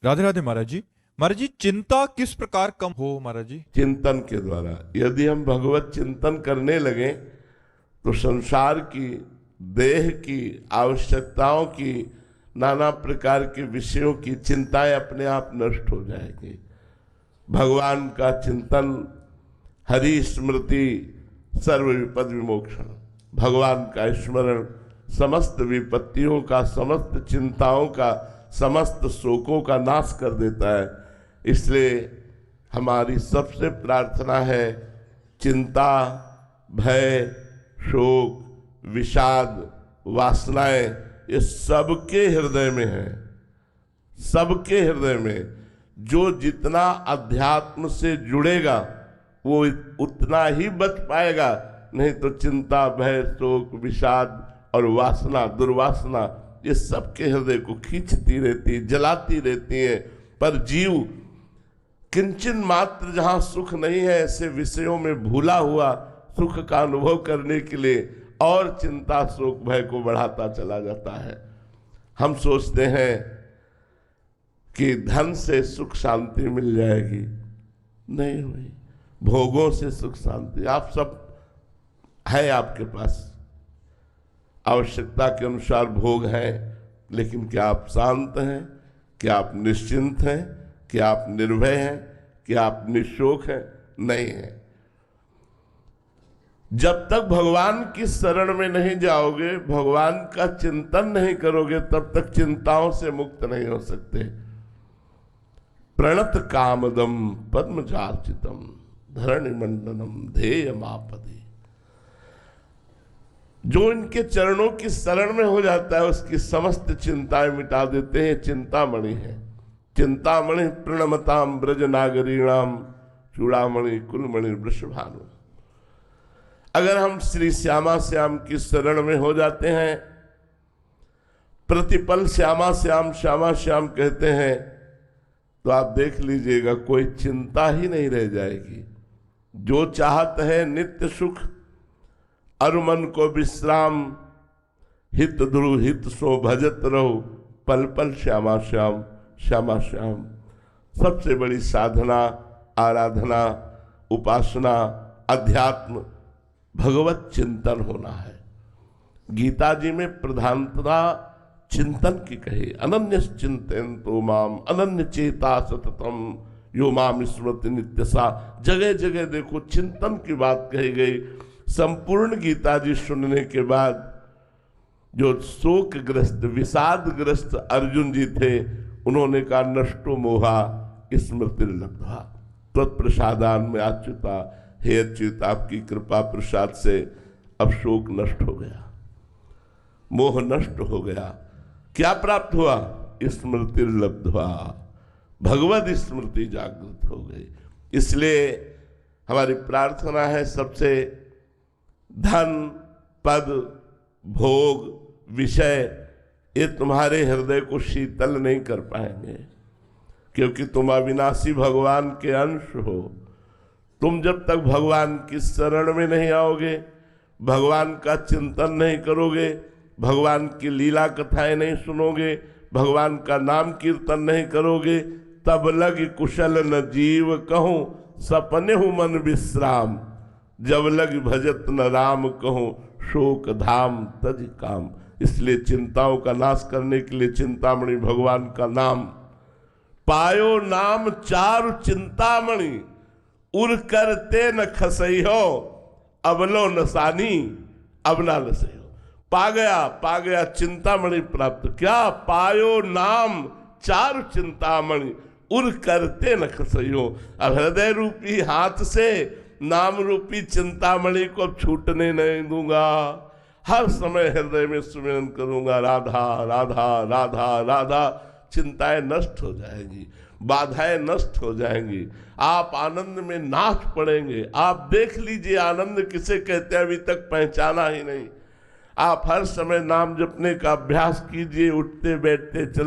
राधे राधे महाराज जी। महाराज जी, चिंता किस प्रकार कम हो महाराज जी? चिंतन के द्वारा। यदि हम भगवत चिंतन करने लगे तो संसार की, देह की आवश्यकताओं की, नाना प्रकार के विषयों की चिंताएं अपने आप नष्ट हो जाएगी। भगवान का चिंतन, हरि स्मृति सर्व विपद विमोक्षण, भगवान का स्मरण समस्त विपत्तियों का, समस्त चिंताओं का, समस्त शोकों का नाश कर देता है। इसलिए हमारी सबसे प्रार्थना है, चिंता, भय, शोक, विषाद, वासनाएं, ये सबके हृदय में है। सबके हृदय में जो जितना अध्यात्म से जुड़ेगा वो उतना ही बच पाएगा। नहीं तो चिंता, भय, शोक, विषाद और वासना, दुर्वासना, ये सबके हृदय को खींचती रहती, जलाती रहती है। पर जीव किंचन मात्र जहां सुख नहीं है, ऐसे विषयों में भूला हुआ सुख का अनुभव करने के लिए और चिंता, शोक, भय को बढ़ाता चला जाता है। हम सोचते हैं कि धन से सुख शांति मिल जाएगी, नहीं हुई। भोगों से सुख शांति, आप सब है, आपके पास आवश्यकता के अनुसार भोग हैं, लेकिन क्या आप शांत हैं? क्या आप निश्चिंत हैं? क्या आप निर्भय हैं? क्या आप निशोक हैं? नहीं है। जब तक भगवान की शरण में नहीं जाओगे, भगवान का चिंतन नहीं करोगे, तब तक चिंताओं से मुक्त नहीं हो सकते। प्रणत कामदम पद्मजार्चितम धरणि मंडनम ध्येय मापदि। जो इनके चरणों की शरण में हो जाता है, उसकी समस्त चिंताएं मिटा देते हैं। चिंतामणि है। चिंतामणि प्रणमताम ब्रज नागरीणाम चूड़ामणि कुलमणि वृषभानु। अगर हम श्री श्यामा श्याम की शरण में हो जाते हैं, प्रतिपल श्यामा श्याम श्यामा श्याम कहते हैं, तो आप देख लीजिएगा कोई चिंता ही नहीं रह जाएगी। जो चाहत है नित्य सुख, अरुमन को विश्राम, हित ध्रुव हित सो भजत रहो, पल पल श्यामा श्याम श्यामा श्याम। सबसे बड़ी साधना, आराधना, उपासना, अध्यात्म, भगवत चिंतन होना है। गीता जी में प्रधानता चिंतन की कही, अनन्य चिंतन तो माम अनन्य चेता सततम यो माम स्मृति नित्यसा। जगह जगह देखो चिंतन की बात कही गई। संपूर्ण गीता जी सुनने के बाद जो शोकग्रस्त, विषादग्रस्त अर्जुन जी थे, उन्होंने कहा नष्टो मोहा स्मृति लब्धा तत्प्रसादान में अच्युता। हे अच्युत, आपकी कृपा प्रसाद से अब शोक नष्ट हो गया, मोह नष्ट हो गया। क्या प्राप्त हुआ? स्मृति लब्ध्वा, भगवत स्मृति जागृत हो गई। इसलिए हमारी प्रार्थना है, सबसे धन, पद, भोग, विषय, ये तुम्हारे हृदय को शीतल नहीं कर पाएंगे, क्योंकि तुम अविनाशी भगवान के अंश हो। तुम जब तक भगवान की शरण में नहीं आओगे, भगवान का चिंतन नहीं करोगे, भगवान की लीला कथाएं नहीं सुनोगे, भगवान का नाम कीर्तन नहीं करोगे, तब लग कुशल न जीव कहूं सपने हूं मन विश्राम। जब लग भजत न राम कहूं शोक धाम तज काम। इसलिए चिंताओं का नाश करने के लिए चिंतामणि भगवान का नाम। पायो नाम चारु चिंतामणि, उर करते न खसई हो, अबलो नसानी अब ना लसई हो। पा गया चिंतामणि प्राप्त। क्या पायो नाम चारु चिंतामणि, उर करते न खसई हो। अब हृदय रूपी हाथ से नाम रूपी चिंतामणि को छूटने नहीं दूंगा। हर समय हृदय में सुमिरन करूंगा, राधा राधा राधा राधा। चिंताएं नष्ट हो जाएंगी, बाधाएं नष्ट हो जाएंगी, आप आनंद में नाच पड़ेंगे। आप देख लीजिए आनंद किसे कहते हैं, अभी तक पहचाना ही नहीं। आप हर समय नाम जपने का अभ्यास कीजिए, उठते बैठते चल